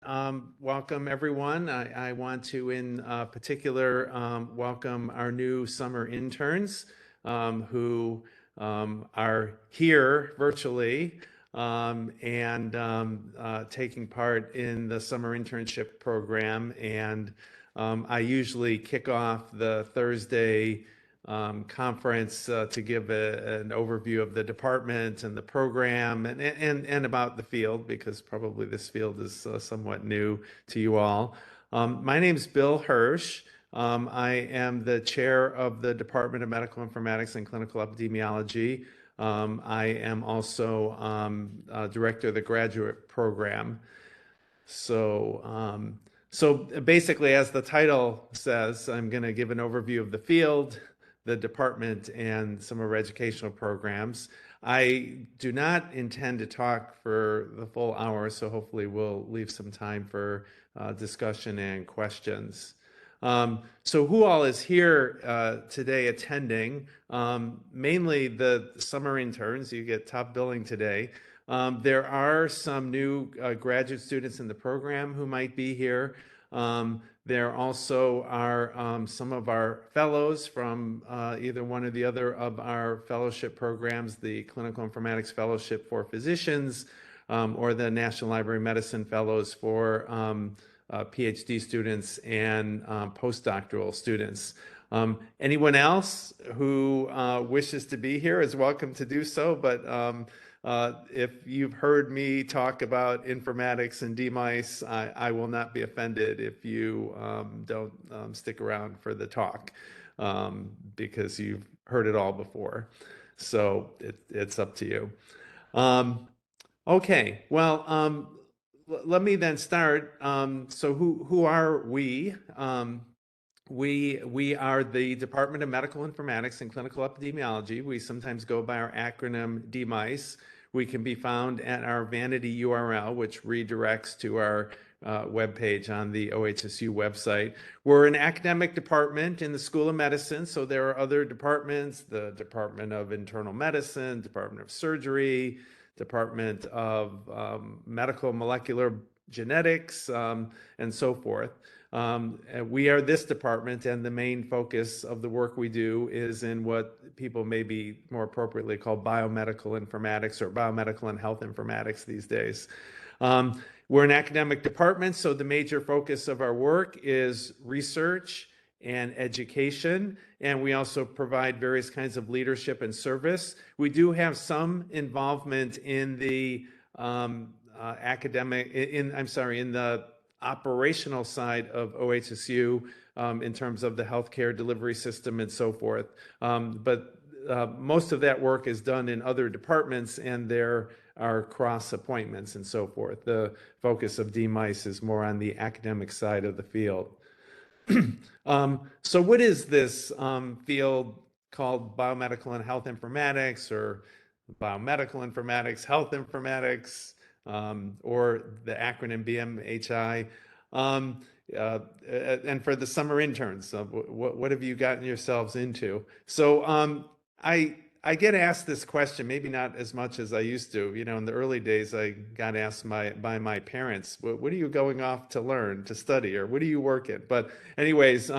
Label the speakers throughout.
Speaker 1: Welcome everyone. I want to in particular welcome our new summer interns who are here virtually and taking part in the summer internship program. And I usually kick off the Thursday conference to give an overview of the department and the program and about the field, because probably this field is somewhat new to you all. My name is Bill Hersh. I am the chair of the Department of Medical Informatics and Clinical Epidemiology. I am also director of the graduate program. So basically, as the title says, I'm going to give an overview of the field, the department, and some of our educational programs. I do not intend to talk for the full hour, so hopefully we'll leave some time for discussion and questions. So who all is here today attending? Mainly the summer interns. You get top billing today. There are some new graduate students in the program who might be here. There also are some of our fellows from either one or the other of our fellowship programs, the Clinical Informatics Fellowship for Physicians or the National Library of Medicine Fellows for PhD students and postdoctoral students. Anyone else who wishes to be here is welcome to do so, but if you've heard me talk about informatics and DMICE, I will not be offended if you don't stick around for the talk because you've heard it all before. So it's up to you. Okay, well, let me then start. So who are we? We are the Department of Medical Informatics and Clinical Epidemiology. We sometimes go by our acronym DMICE. We can be found at our vanity URL, which redirects to our webpage on the OHSU website. We're an academic department in the School of Medicine, so there are other departments, the Department of Internal Medicine, Department of Surgery, Department of Medical Molecular Genetics, and so forth. We are this department, and the main focus of the work we do is in what people maybe more appropriately call biomedical informatics or biomedical and health informatics these days. We're an academic department, so the major focus of our work is research and education, and we also provide various kinds of leadership and service. We do have some involvement in the in the operational side of OHSU in terms of the healthcare delivery system and so forth. But most of that work is done in other departments, and there are cross appointments and so forth. The focus of DMICE is more on the academic side of the field. So what is this field called biomedical and health informatics, or biomedical informatics, health informatics, or the acronym BMHI? And for the summer interns, what have you gotten yourselves into? So I get asked this question, maybe not as much as I used to. You know, in the early days, I got asked by my parents, what are you going off to learn, to study, or what do you work at? But anyways,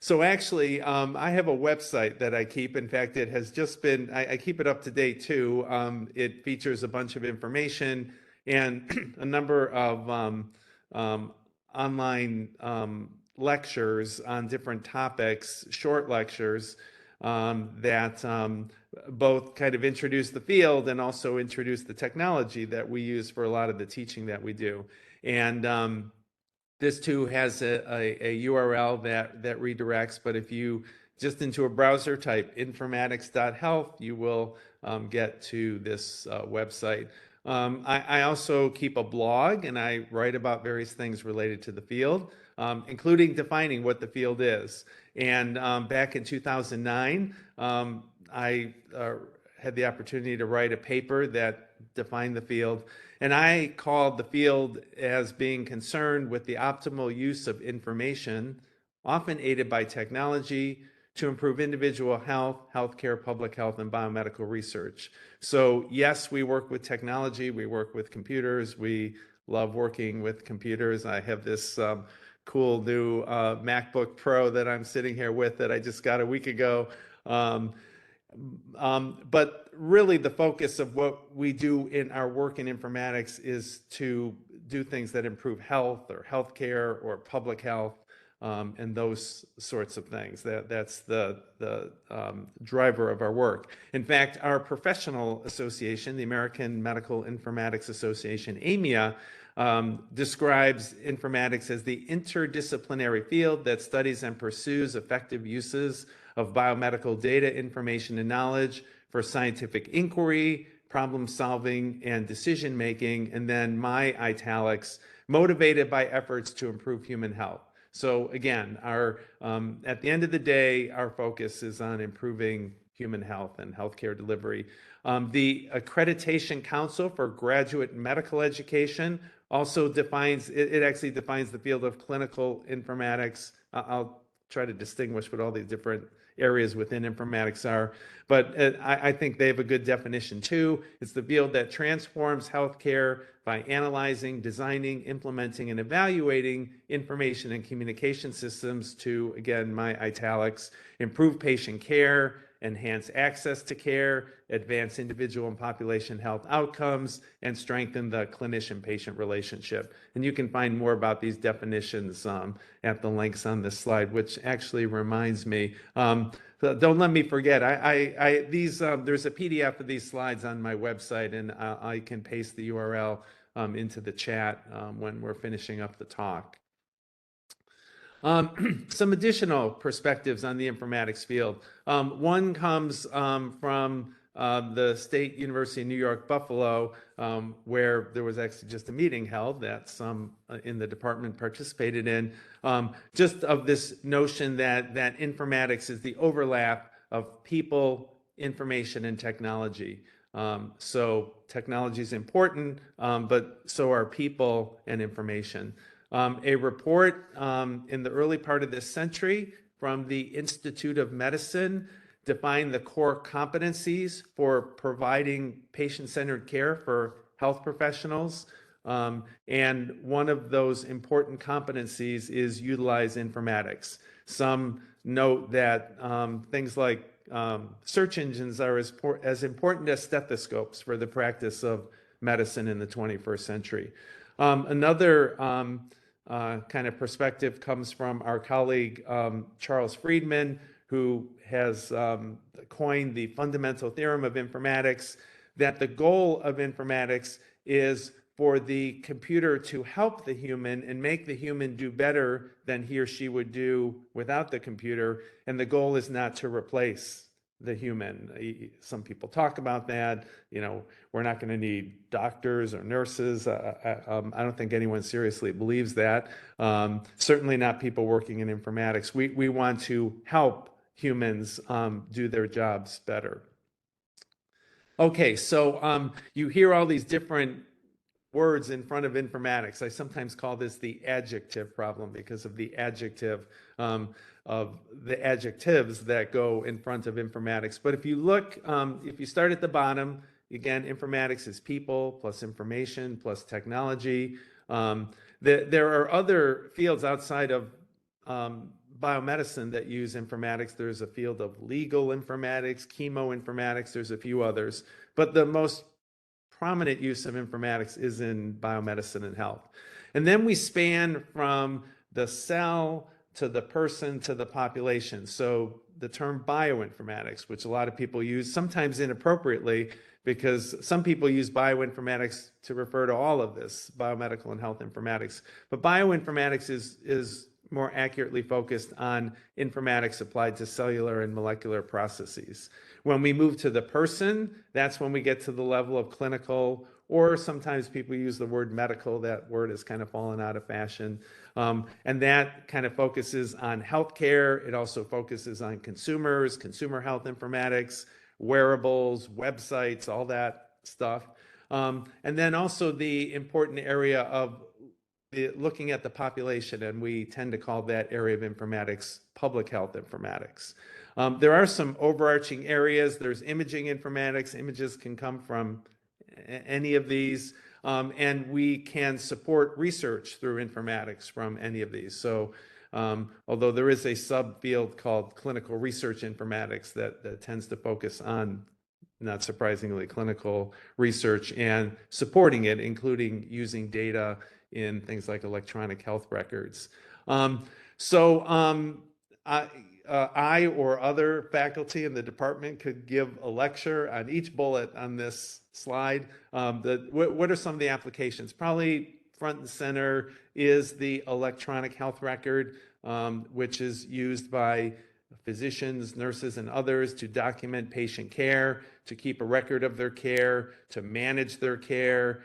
Speaker 1: so actually, I have a website that I keep. In fact, it has just been, I keep it up to date too. It features a bunch of information and a number of online lectures on different topics, short lectures that both kind of introduce the field and also introduce the technology that we use for a lot of the teaching that we do. And this too has a URL that redirects, but if you just into a browser type informatics.health, you will get to this website. I also keep a blog, and I write about various things related to the field, including defining what the field is. And back in 2009, I had the opportunity to write a paper that defined the field. And I called the field as being concerned with the optimal use of information, often aided by technology, to improve individual health, healthcare, public health, and biomedical research. So yes, we work with technology, we work with computers, we love working with computers. I have this cool new MacBook Pro that I'm sitting here with that I just got a week ago. But really the focus of what we do in our work in informatics is to do things that improve health or healthcare or public health, and those sorts of things. That's the driver of our work. In fact, our professional association, the American Medical Informatics Association, AMIA, describes informatics as the interdisciplinary field that studies and pursues effective uses of biomedical data, information, and knowledge for scientific inquiry, problem solving, and decision making. And then my italics, motivated by efforts to improve human health. So again, at the end of the day, our focus is on improving human health and healthcare delivery. The Accreditation Council for Graduate Medical Education also defines, it actually defines the field of clinical informatics. I'll try to distinguish what all these different areas within informatics are, but I think they have a good definition too. It's the field that transforms healthcare by analyzing, designing, implementing, and evaluating information and communication systems to, again, my italics, improve patient care, enhance access to care, advance individual and population health outcomes, and strengthen the clinician-patient relationship. And you can find more about these definitions at the links on this slide, which actually reminds me, don't let me forget, there's a PDF of these slides on my website, and I can paste the URL into the chat when we're finishing up the talk. Some additional perspectives on the informatics field. One comes from the State University of New York, Buffalo, where there was actually just a meeting held that some in the department participated in, just of this notion that informatics is the overlap of people, information, and technology. So technology is important, but so are people and information. A report in the early part of this century from the Institute of Medicine defined the core competencies for providing patient-centered care for health professionals. And one of those important competencies is utilize informatics. Some note that things like search engines are as important as stethoscopes for the practice of medicine in the 21st century. Another kind of perspective comes from our colleague Charles Friedman, who has coined the fundamental theorem of informatics, that the goal of informatics is for the computer to help the human and make the human do better than he or she would do without the computer. And the goal is not to replace the human. Some people talk about that. You know, we're not going to need doctors or nurses. I don't think anyone seriously believes that. Certainly not people working in informatics. We want to help humans do their jobs better. Okay, so you hear all these different words in front of informatics. I sometimes call this the adjective problem because of the adjective of the adjectives that go in front of informatics. But if you look, if you start at the bottom, again, informatics is people plus information plus technology. There are other fields outside of biomedicine that use informatics. There's a field of legal informatics, chemoinformatics, there's a few others. But the most prominent use of informatics is in biomedicine and health. And then we span from the cell to the person to the population. So the term bioinformatics, which a lot of people use, sometimes inappropriately, because some people use bioinformatics to refer to all of this, biomedical and health informatics. But bioinformatics is more accurately focused on informatics applied to cellular and molecular processes. When we move to the person, that's when we get to the level of clinical, or sometimes people use the word medical. That word has kind of fallen out of fashion. And that kind of focuses on healthcare. It also focuses on consumers, consumer health informatics, wearables, websites, all that stuff. And then also the important area of looking at the population, and we tend to call that area of informatics public health informatics. There are some overarching areas. There's imaging informatics. Images can come from any of these. and we can support research through informatics from any of these. So although there is a subfield called clinical research informatics that tends to focus on, not surprisingly, clinical research and supporting it, including using data in things like electronic health records. I or other faculty in the department could give a lecture on each bullet on this slide. What are some of the applications? Probably front and center is the electronic health record, which is used by physicians, nurses, and others to document patient care, to keep a record of their care, to manage their care,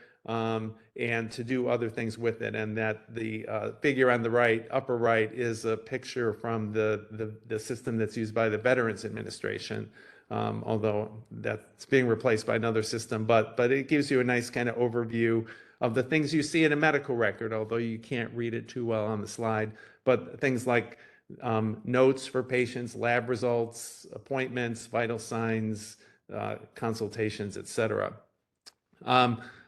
Speaker 1: and to do other things with it. And that the figure on the right, upper right, is a picture from the system that's used by the Veterans Administration, although that's being replaced by another system. But it gives you a nice kind of overview of the things you see in a medical record, although you can't read it too well on the slide. But things like notes for patients, lab results, appointments, vital signs, consultations, etc.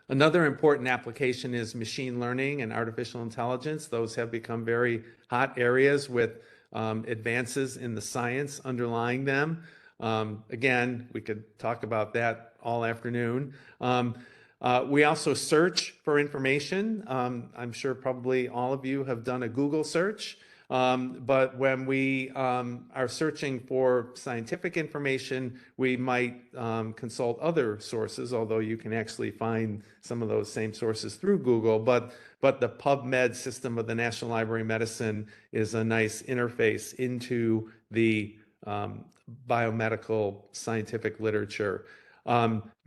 Speaker 1: Another important application is machine learning and artificial intelligence. Those have become very hot areas with advances in the science underlying them. Again, we could talk about that all afternoon. We also search for information. I'm sure probably all of you have done a Google search. But when we are searching for scientific information, we might consult other sources, although you can actually find some of those same sources through Google. But the PubMed system of the National Library of Medicine is a nice interface into the biomedical scientific literature.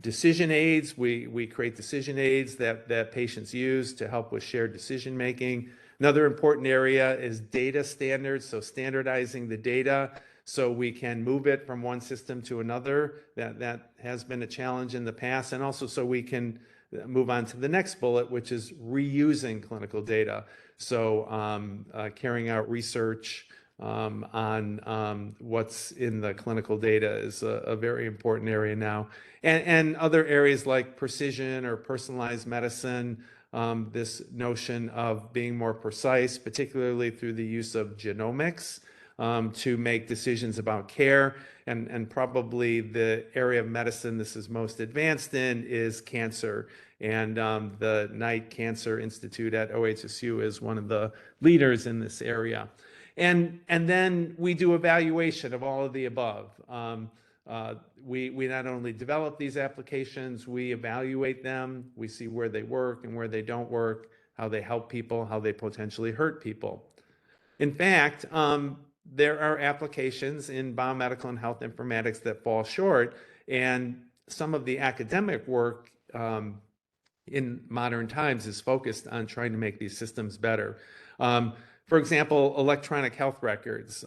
Speaker 1: Decision aids, we create decision aids that patients use to help with shared decision making. Another important area is data standards, so standardizing the data so we can move it from one system to another. That has been a challenge in the past, and also so we can move on to the next bullet, which is reusing clinical data. So carrying out research on what's in the clinical data is a very important area now. And other areas like precision or personalized medicine, this notion of being more precise, particularly through the use of genomics to make decisions about care. And probably the area of medicine this is most advanced in is cancer. And the Knight Cancer Institute at OHSU is one of the leaders in this area. And then we do evaluation of all of the above. We not only develop these applications, we evaluate them, we see where they work and where they don't work, how they help people, how they potentially hurt people. In fact, there are applications in biomedical and health informatics that fall short, and some of the academic work in modern times is focused on trying to make these systems better. For example, electronic health records.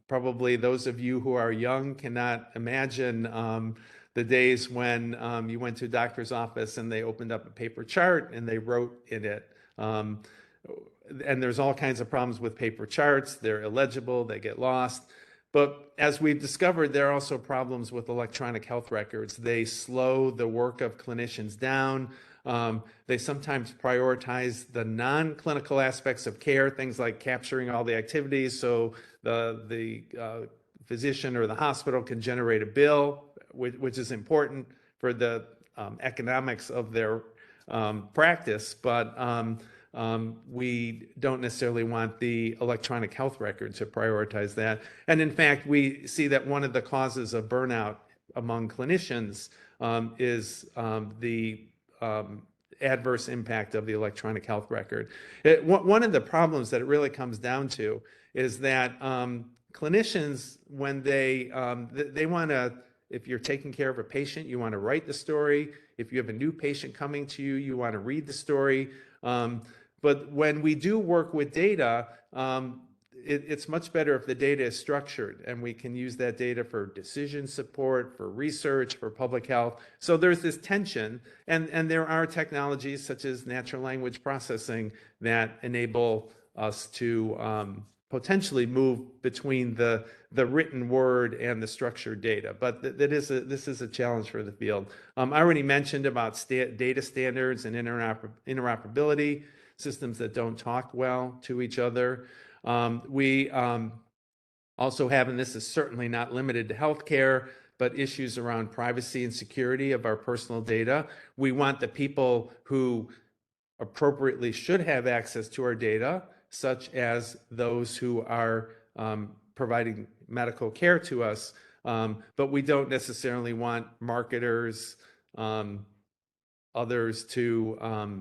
Speaker 1: Probably those of you who are young cannot imagine the days when you went to a doctor's office and they opened up a paper chart and they wrote in it. And there's all kinds of problems with paper charts. They're illegible, they get lost. But as we've discovered, there are also problems with electronic health records. They slow the work of clinicians down. They sometimes prioritize the non-clinical aspects of care, things like capturing all the activities so the physician or the hospital can generate a bill, which is important for the economics of their practice. But we don't necessarily want the electronic health record to prioritize that. And in fact, we see that one of the causes of burnout among clinicians is the adverse impact of the electronic health record. One of the problems that it really comes down to is that clinicians, when they want to, if you're taking care of a patient, you want to write the story. If you have a new patient coming to you, you want to read the story. But when we do work with data, it's much better if the data is structured and we can use that data for decision support, for research, for public health. So there's this tension, and there are technologies such as natural language processing that enable us to potentially move between the written word and the structured data, but this is a challenge for the field. I already mentioned about data standards and interoperability, systems that don't talk well to each other. We also have, and this is certainly not limited to healthcare, but issues around privacy and security of our personal data. We want the people who appropriately should have access to our data, such as those who are providing medical care to us, but we don't necessarily want marketers, others to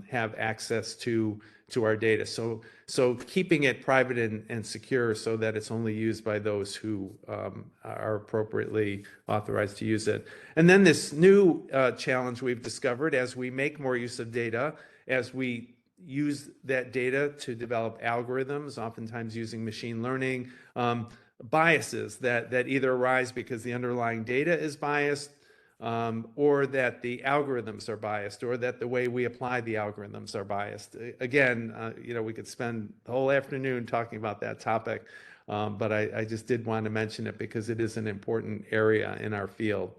Speaker 1: have access to our data. So keeping it private and secure so that it's only used by those who are appropriately authorized to use it. And then this new challenge we've discovered as we make more use of data, as we use that data to develop algorithms, oftentimes using machine learning, biases that either arise because the underlying data is biased, or that the algorithms are biased, or that the way we apply the algorithms are biased. Again, we could spend the whole afternoon talking about that topic, but I just did want to mention it because it is an important area in our field.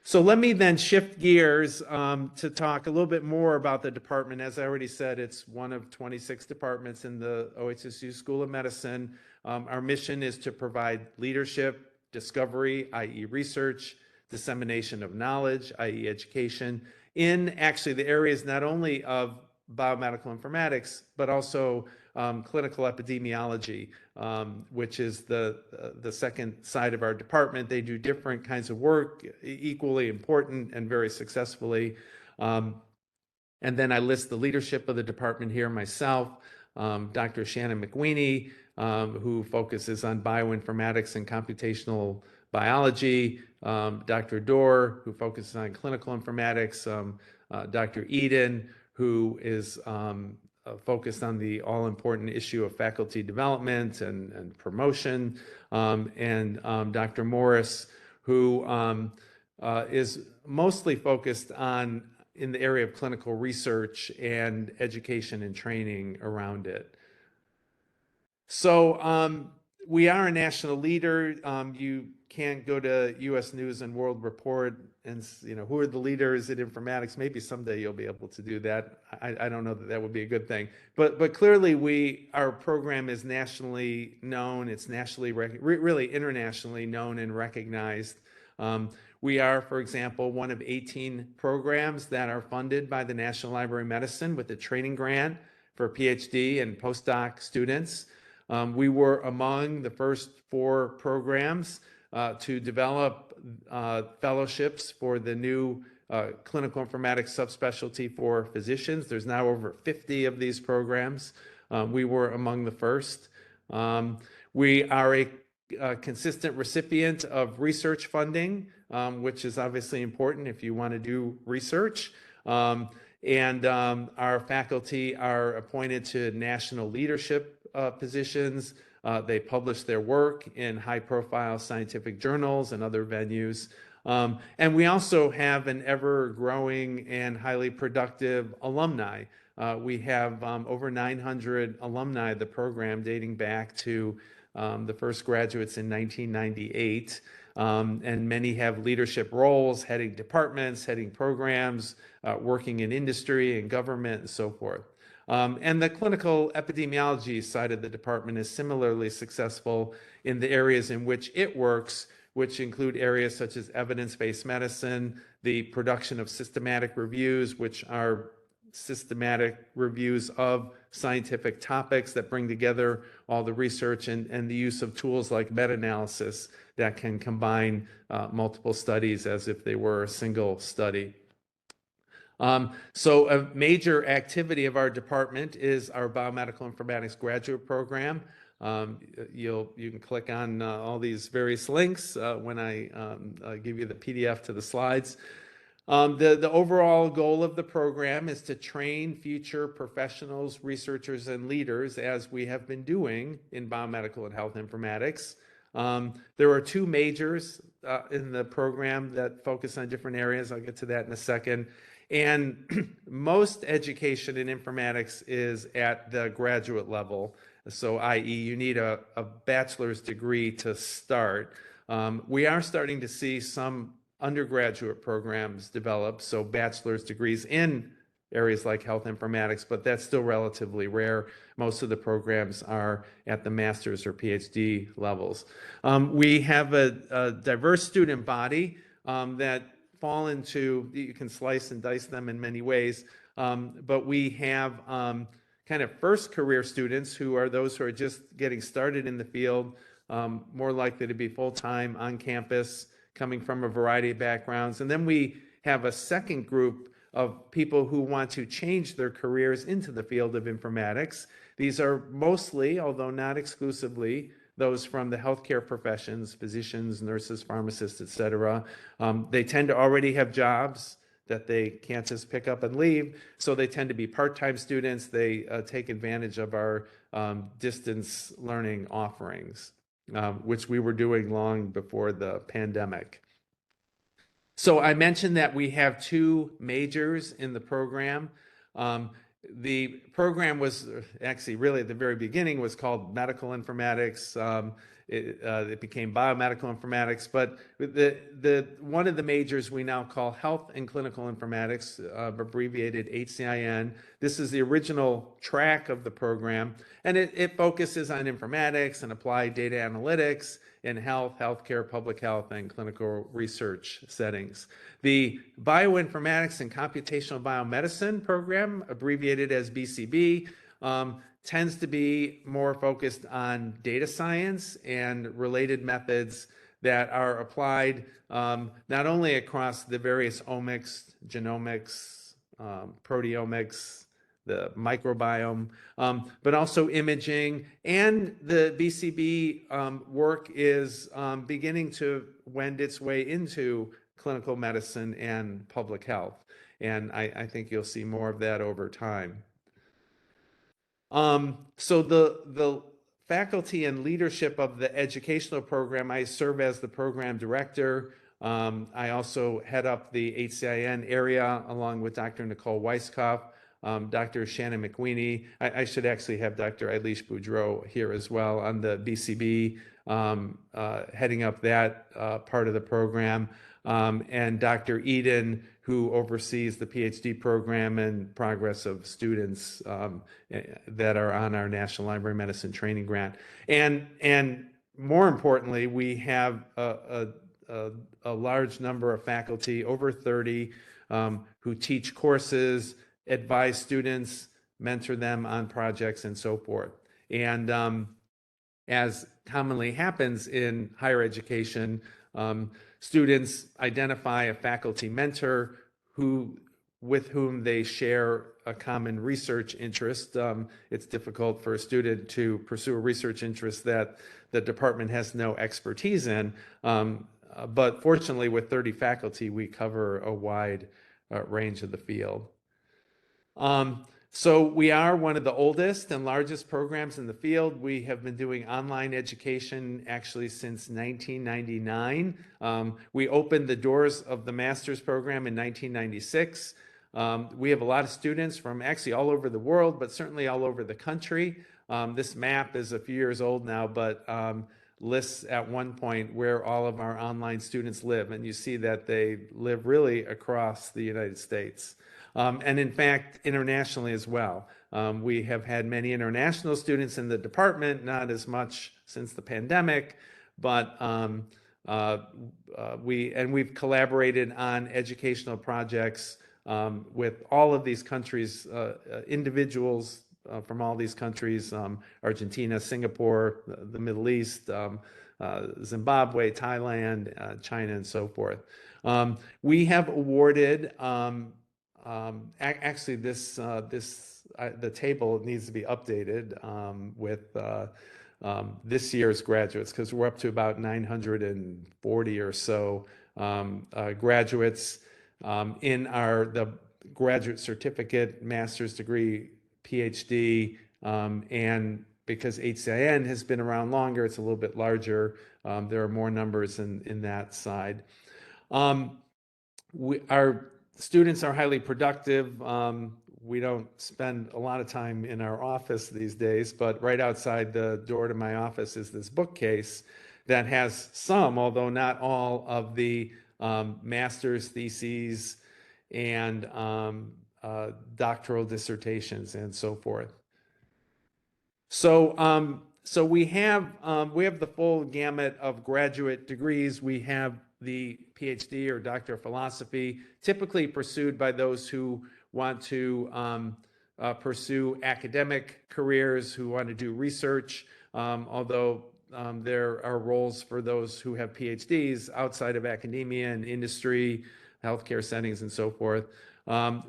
Speaker 1: So let me then shift gears to talk a little bit more about the department. As I already said, it's one of 26 departments in the OHSU School of Medicine. Our mission is to provide leadership, discovery, i.e. research, dissemination of knowledge, i.e. education, in actually the areas not only of biomedical informatics, but also clinical epidemiology, which is the second side of our department. They do different kinds of work, equally important and very successfully. And then I list the leadership of the department here myself, Dr. Shannon McWeeny, who focuses on bioinformatics and computational biology, Dr. Dorr, who focuses on clinical informatics, Dr. Eden, who is focused on the all-important issue of faculty development and promotion, and Dr. Morris, who is mostly focused in the area of clinical research and education and training around it. So we are a national leader. You can't go to U.S. News and World Report and, who are the leaders in informatics. Maybe someday you'll be able to do that. I don't know that would be a good thing. But clearly our program is nationally known. It's nationally, really internationally known and recognized. We are, for example, one of 18 programs that are funded by the National Library of Medicine with a training grant for PhD and postdoc students. We were among the first 4 programs to develop fellowships for the new clinical informatics subspecialty for physicians. There's now over 50 of these programs. We were among the first. We are a consistent recipient of research funding, which is obviously important if you want to do research. And our faculty are appointed to national leadership positions. They publish their work in high-profile scientific journals and other venues. And we also have an ever-growing and highly productive alumni. We have over 900 alumni of the program dating back to the first graduates in 1998. And many have leadership roles, heading departments, heading programs, working in industry and government and so forth. And the clinical epidemiology side of the department is similarly successful in the areas in which it works, which include areas such as evidence-based medicine, the production of systematic reviews, which are systematic reviews of scientific topics that bring together all the research, and the use of tools like meta-analysis that can combine multiple studies as if they were a single study. So a major activity of our department is our Biomedical Informatics graduate program. You can click on all these various links when I give you the PDF to the slides. The overall goal of the program is to train future professionals, researchers, and leaders, as we have been doing in biomedical and health informatics. There are 2 majors in the program that focus on different areas. I'll get to that in a second. And most education in informatics is at the graduate level. So, i.e., you need a bachelor's degree to start. We are starting to see some undergraduate programs develop, so bachelor's degrees in areas like health informatics, but that's still relatively rare. Most of the programs are at the master's or PhD levels. We have a diverse student body that fall into, you can slice and dice them in many ways, but we have kind of first career students who are those who are just getting started in the field, more likely to be full-time on campus, coming from a variety of backgrounds. And then we have a second group of people who want to change their careers into the field of informatics. These are mostly, although not exclusively, those from the healthcare professions, physicians, nurses, pharmacists, et cetera. They tend to already have jobs that they can't just pick up and leave, so they tend to be part-time students. They take advantage of our distance learning offerings, which we were doing long before the pandemic. So I mentioned that we have two majors in the program. The program was actually really at the very beginning was called Medical Informatics. It became Biomedical Informatics, but one of the majors we now call Health and Clinical Informatics, abbreviated HCIN. This is the original track of the program, and it focuses on informatics and applied data analytics in health, healthcare, public health, and clinical research settings. The Bioinformatics and Computational Biomedicine program, abbreviated as BCB, tends to be more focused on data science and related methods that are applied not only across the various omics, genomics, proteomics, the microbiome, but also imaging. And the BCB work is beginning to wend its way into clinical medicine and public health. And I think you'll see more of that over time. So the faculty and leadership of the educational program, I serve as the program director. I also head up the HCIN area along with Dr. Nicole Weisskopf, Dr. Shannon McWeeny. I should actually have Dr. Eilish Boudreau here as well on the BCB, heading up that part of the program, and Dr. Eden, who oversees the PhD program and progress of students that are on our National Library Medicine Training Grant. And more importantly, we have a large number of faculty, over 30, who teach courses, advise students, mentor them on projects, and so forth. And as commonly happens in higher education, students identify a faculty mentor with whom they share a common research interest. It's difficult for a student to pursue a research interest that the department has no expertise in. But fortunately, with 30 faculty, we cover a wide range of the field. So we are one of the oldest and largest programs in the field. We have been doing online education actually since 1999. We opened the doors of the master's program in 1996. We have a lot of students from actually all over the world, but certainly all over the country. This map is a few years old now, but lists at one point where all of our online students live. And you see that they live really across the United States. And in fact, internationally as well. We have had many international students in the department, not as much since the pandemic, but we've collaborated on educational projects with all of these countries, individuals from all these countries, Argentina, Singapore, the Middle East, Zimbabwe, Thailand, China, and so forth. We have awarded actually, the table needs to be updated with this year's graduates, because we're up to about 940 or so graduates in the graduate certificate, master's degree, PhD, and because HCIN has been around longer, it's a little bit larger. There are more numbers in that side. Our Students are highly productive. We don't spend a lot of time in our office these days, but right outside the door to my office is this bookcase that has some, although not all, of the master's theses and doctoral dissertations and so forth. So we have the full gamut of graduate degrees. We have the PhD or Doctor of Philosophy, typically pursued by those who want to pursue academic careers, who want to do research, although there are roles for those who have PhDs outside of academia and industry, healthcare settings, and so forth.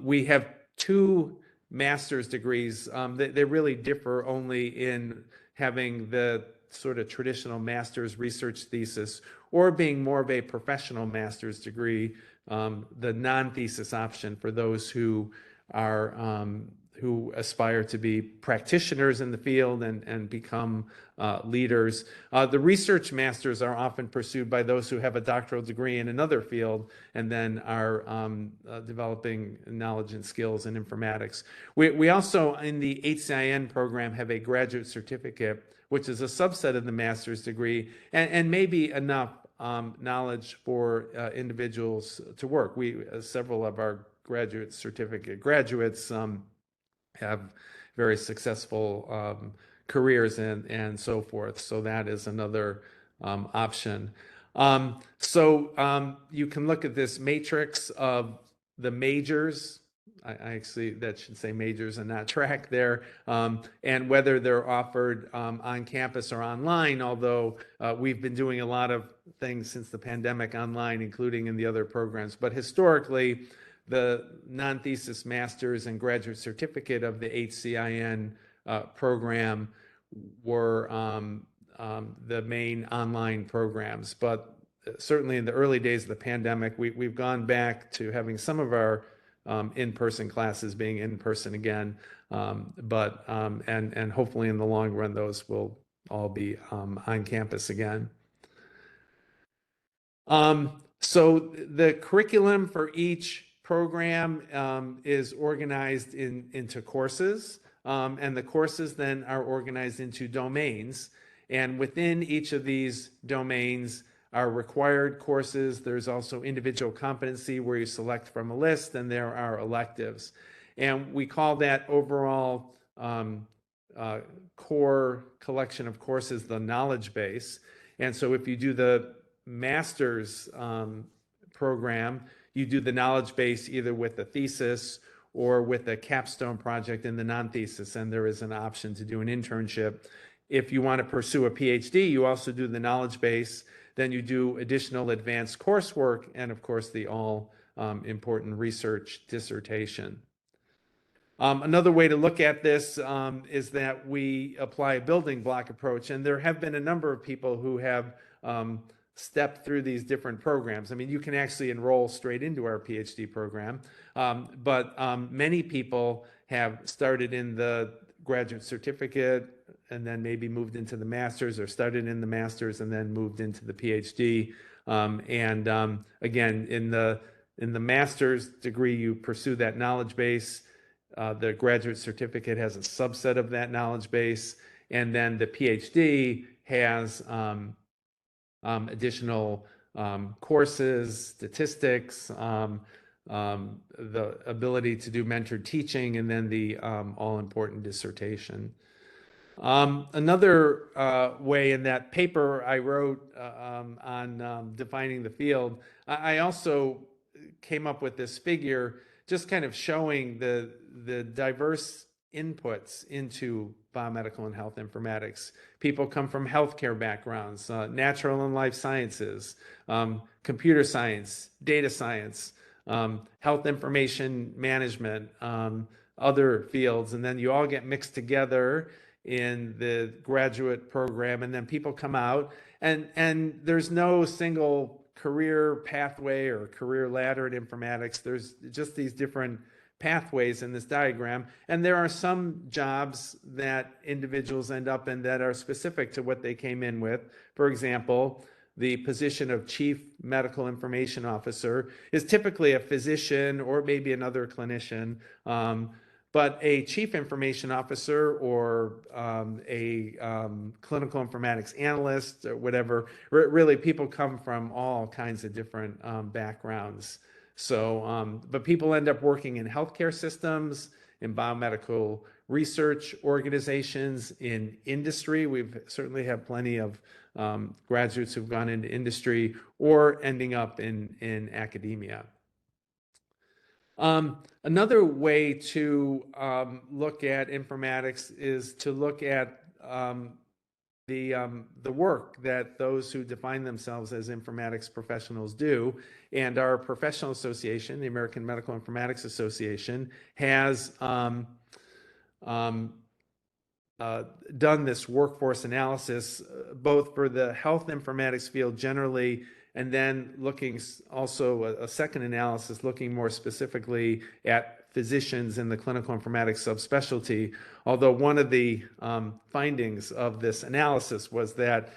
Speaker 1: We have two master's degrees. They really differ only in having the sort of traditional master's research thesis or being more of a professional master's degree, the non-thesis option for those who are who aspire to be practitioners in the field and become leaders. The research masters are often pursued by those who have a doctoral degree in another field and then are developing knowledge and skills in informatics. We also, in the HCIN program, have a graduate certificate, which is a subset of the master's degree and maybe enough knowledge for individuals to work. Several of our graduate certificate graduates have very successful careers and so forth. So that is another option. So you can look at this matrix of the majors. I actually, that should say majors and not track there, and whether they're offered on campus or online, although we've been doing a lot of things since the pandemic online, including in the other programs. But historically, the non-thesis master's and graduate certificate of the HCIN program were the main online programs. But certainly in the early days of the pandemic, we've gone back to having some of our in-person classes being in person again, but hopefully in the long run, those will all be on campus again. So the curriculum for each program is organized into courses, and the courses then are organized into domains. And within each of these domains are required courses. There's also individual competency where you select from a list, and there are electives. And we call that overall core collection of courses the knowledge base. And so if you do the master's program, you do the knowledge base either with a thesis or with a capstone project in the non-thesis, and there is an option to do an internship. If you want to pursue a PhD, you also do the knowledge base, then you do additional advanced coursework, and of course the all important research dissertation. Another way to look at this is that we apply a building block approach, and there have been a number of people who have stepped through these different programs. I mean, you can actually enroll straight into our PhD program, but many people have started in the graduate certificate and then maybe moved into the master's, or started in the master's and then moved into the PhD. Again, in the master's degree, you pursue that knowledge base. The graduate certificate has a subset of that knowledge base, and then the PhD has additional courses, statistics, the ability to do mentored teaching, and then the all-important dissertation. Another way, in that paper I wrote on defining the field, I also came up with this figure just kind of showing the diverse inputs into biomedical and health informatics. People come from healthcare backgrounds, natural and life sciences, computer science, data science, health information management, other fields, and then you all get mixed together in the graduate program, and then people come out, and there's no single career pathway or career ladder in informatics. There's just these different pathways in this diagram, and there are some jobs that individuals end up in that are specific to what they came in with. For example, the position of Chief Medical Information Officer is typically a physician or maybe another clinician. But a chief information officer or a clinical informatics analyst or whatever, really people come from all kinds of different backgrounds. So, but people end up working in healthcare systems, in biomedical research organizations, in industry. We've certainly have plenty of graduates who've gone into industry or ending up in academia. Another way to look at informatics is to look at the work that those who define themselves as informatics professionals do. And our professional association, the American Medical Informatics Association, has done this workforce analysis, both for the health informatics field generally, and then looking also a second analysis looking more specifically at physicians in the clinical informatics subspecialty. Although one of the findings of this analysis was that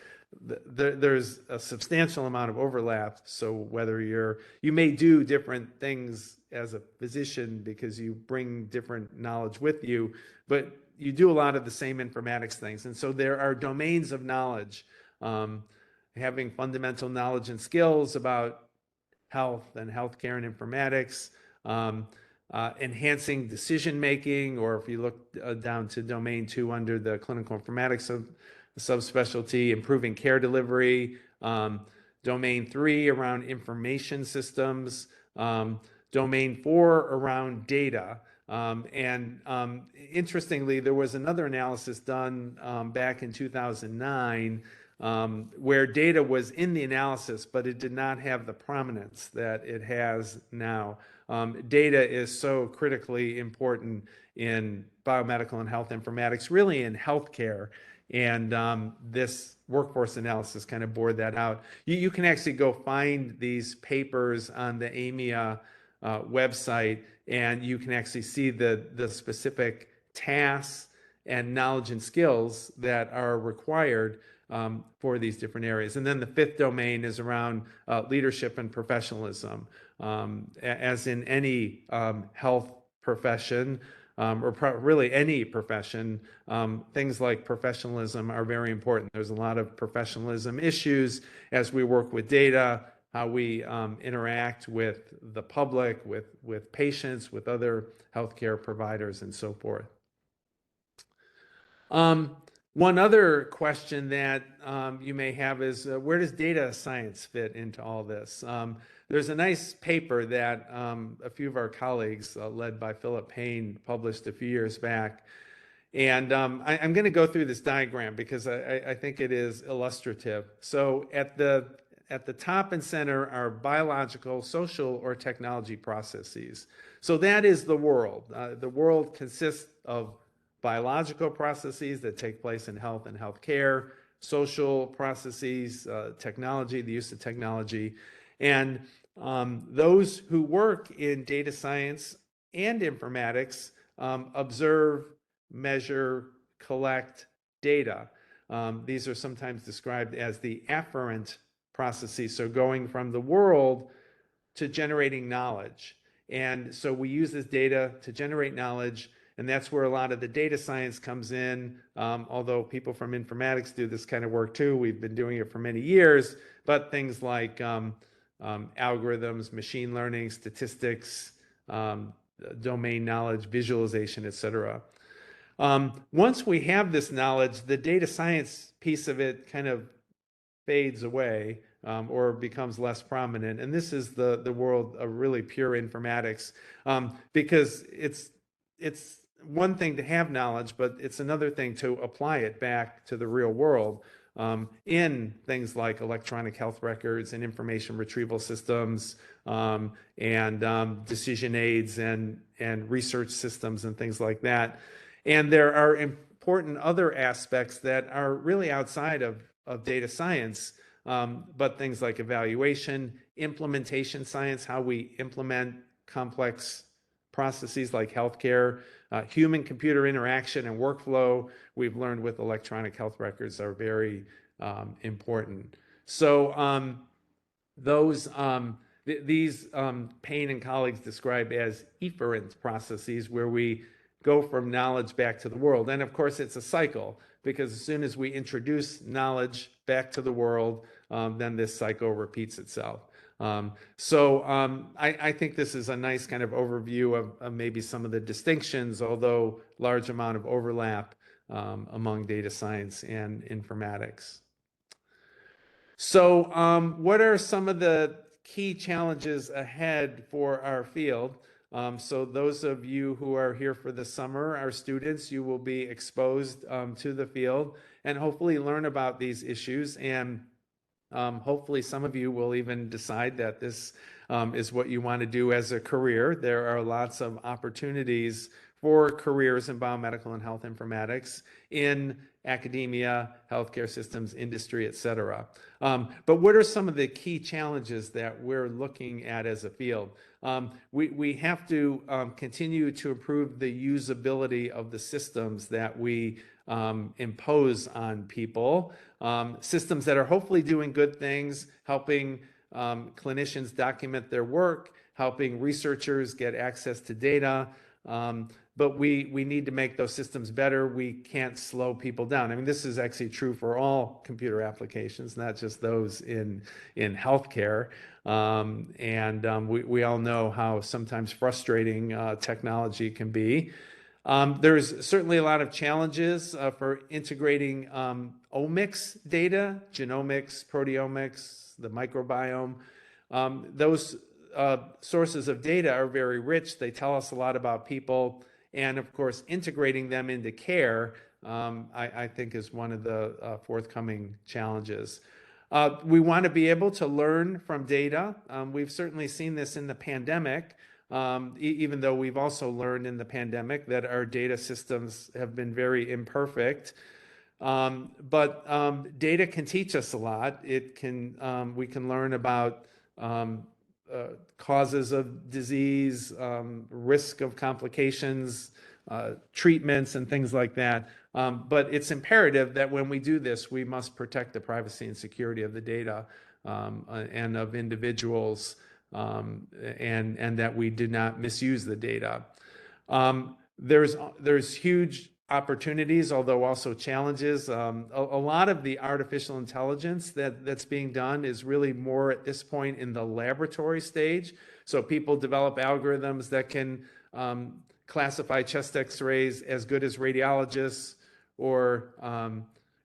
Speaker 1: there's a substantial amount of overlap. So whether you may do different things as a physician because you bring different knowledge with you, but you do a lot of the same informatics things. And so there are domains of knowledge, having fundamental knowledge and skills about health and healthcare and informatics, enhancing decision making, or if you look down to domain 2 under the clinical informatics subspecialty, improving care delivery, domain 3 around information systems, domain 4 around data. Interestingly, there was another analysis done back in 2009 where data was in the analysis, but it did not have the prominence that it has now. Data is so critically important in biomedical and health informatics, really in healthcare. And this workforce analysis kind of bore that out. You can actually go find these papers on the AMIA website, and you can actually see the specific tasks and knowledge and skills that are required for these different areas. And then the 5th domain is around leadership and professionalism. As in any health profession, or really any profession, things like professionalism are very important. There's a lot of professionalism issues as we work with data, how we interact with the public, with patients, with other healthcare providers, and so forth. One other question that you may have is, where does data science fit into all this? There's a nice paper that a few of our colleagues, led by Payne, published a few years back. And I'm going to go through this diagram because I think it is illustrative. So at the top and center are biological, social, or technology processes. So that is the world. The world consists of biological processes that take place in health and healthcare, social processes, technology, the use of technology. And those who work in data science and informatics observe, measure, collect data. These are sometimes described as the afferent processes, so going from the world to generating knowledge. And so we use this data to generate knowledge, and that's where a lot of the data science comes in, although people from informatics do this kind of work too. We've been doing it for many years, but things like algorithms, machine learning, statistics, domain knowledge, visualization, etc. Once we have this knowledge, the data science piece of it kind of fades away or becomes less prominent. And this is the world of really pure informatics, because it's one thing to have knowledge, but it's another thing to apply it back to the real world in things like electronic health records and information retrieval systems, and decision aids and research systems and things like that. And there are important other aspects that are really outside of data science, but things like evaluation, implementation science, how we implement complex processes like healthcare, human-computer interaction and workflow, we've learned with electronic health records are very important. So these Payne and colleagues describe as efferent processes, where we go from knowledge back to the world. And of course, it's a cycle, because as soon as we introduce knowledge back to the world, then this cycle repeats itself. I think this is a nice kind of overview of maybe some of the distinctions, although large amount of overlap among data science and informatics. So what are some of the key challenges ahead for our field? So those of you who are here for the summer, our students, you will be exposed to the field and hopefully learn about these issues. And hopefully some of you will even decide that this is what you want to do as a career. There are lots of opportunities for careers in biomedical and health informatics in academia, healthcare systems, industry, et cetera. But what are some of the key challenges that we're looking at as a field? We have to continue to improve the usability of the systems that we impose on people, systems that are hopefully doing good things, helping clinicians document their work, helping researchers get access to data. But we need to make those systems better. We can't slow people down. I mean, this is actually true for all computer applications, not just those in healthcare. We all know how sometimes frustrating technology can be. There's certainly a lot of challenges for integrating omics data, genomics, proteomics, the microbiome. Those sources of data are very rich. They tell us a lot about people. And of course, integrating them into care, I think, is one of the forthcoming challenges. We want to be able to learn from data. We've certainly seen this in the pandemic, even though we've also learned in the pandemic that our data systems have been very imperfect. But data can teach us a lot. We can learn about causes of disease, risk of complications, treatments, and things like that. But it's imperative that when we do this, we must protect the privacy and security of the data and of individuals, and that we do not misuse the data. There's huge opportunities, although also challenges. A lot of the artificial intelligence that's being done is really more at this point in the laboratory stage. So people develop algorithms that can classify chest x-rays as good as radiologists, or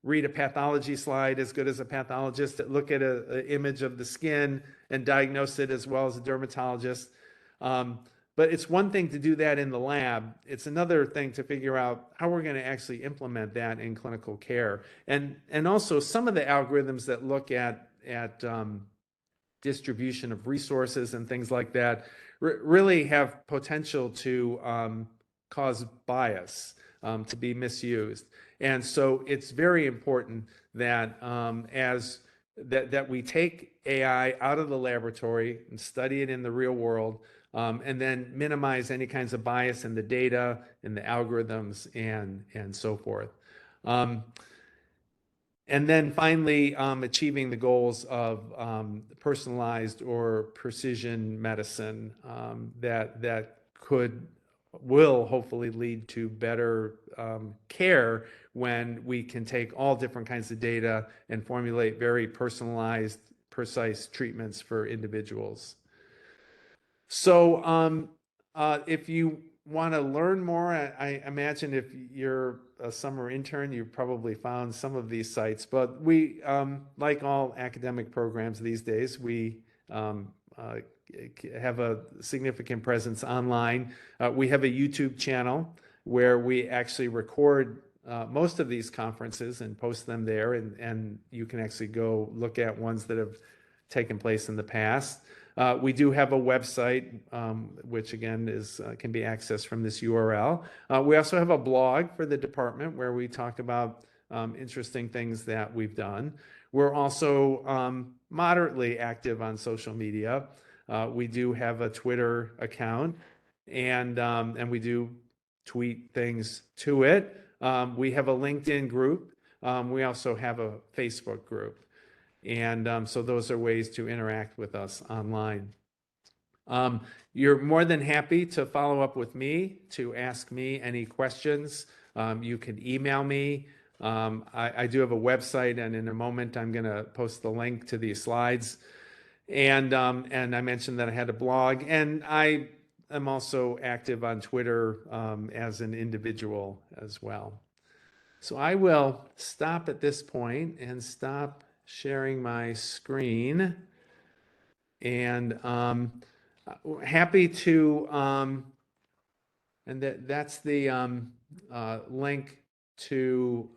Speaker 1: read a pathology slide as good as a pathologist, look at an image of the skin and diagnose it as well as a dermatologist. But it's one thing to do that in the lab. It's another thing to figure out how we're going to actually implement that in clinical care. And also some of the algorithms that look at distribution of resources and things like that really have potential to cause bias, to be misused. And so it's very important that that we take AI out of the laboratory and study it in the real world, and then minimize any kinds of bias in the data, in the algorithms, and so forth. And then finally, achieving the goals of personalized or precision medicine that will hopefully lead to better care when we can take all different kinds of data and formulate very personalized, precise treatments for individuals. So if you want to learn more, I imagine if you're a summer intern, you probably found some of these sites. But we, like all academic programs these days, we have a significant presence online. We have a YouTube channel where we actually record most of these conferences and post them there, and you can actually go look at ones that have taken place in the past. We do have a website, which again can be accessed from this URL. We also have a blog for the department where we talk about interesting things that we've done. We're also moderately active on social media. We do have a Twitter account, and we do tweet things to it. We have a LinkedIn group. We also have a Facebook group. And so those are ways to interact with us online. You're more than happy to follow up with me, to ask me any questions. You can email me. I do have a website, and in a moment I'm going to post the link to these slides. And I mentioned that I had a blog, and I am also active on Twitter as an individual as well. So I will stop at this point and stop sharing my screen. And happy to, and that's the link to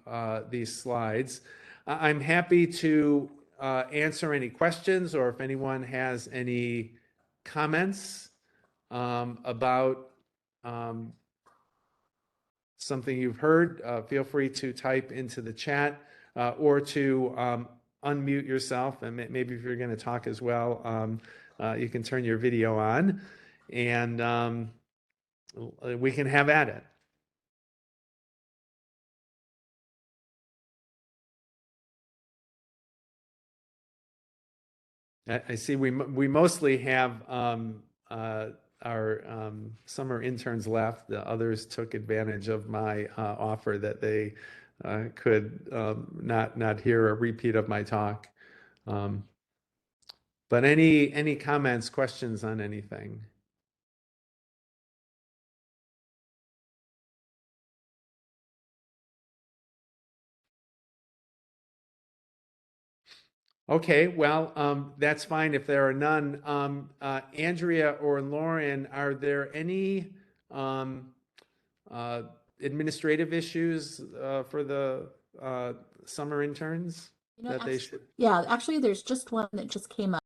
Speaker 1: these slides. I'm happy to answer any questions, or if anyone has any comments about something you've heard, feel free to type into the chat or to unmute yourself. And maybe if you're going to talk as well, you can turn your video on, and we can have at it. I see we mostly have our summer interns left. The others took advantage of my offer that they could not hear a repeat of my talk. But any comments, questions on anything? Okay, well, that's fine if there are none. Andrea or Lauren, are there any administrative issues for the summer interns that they should?
Speaker 2: Yeah, actually, there's just one that just came up.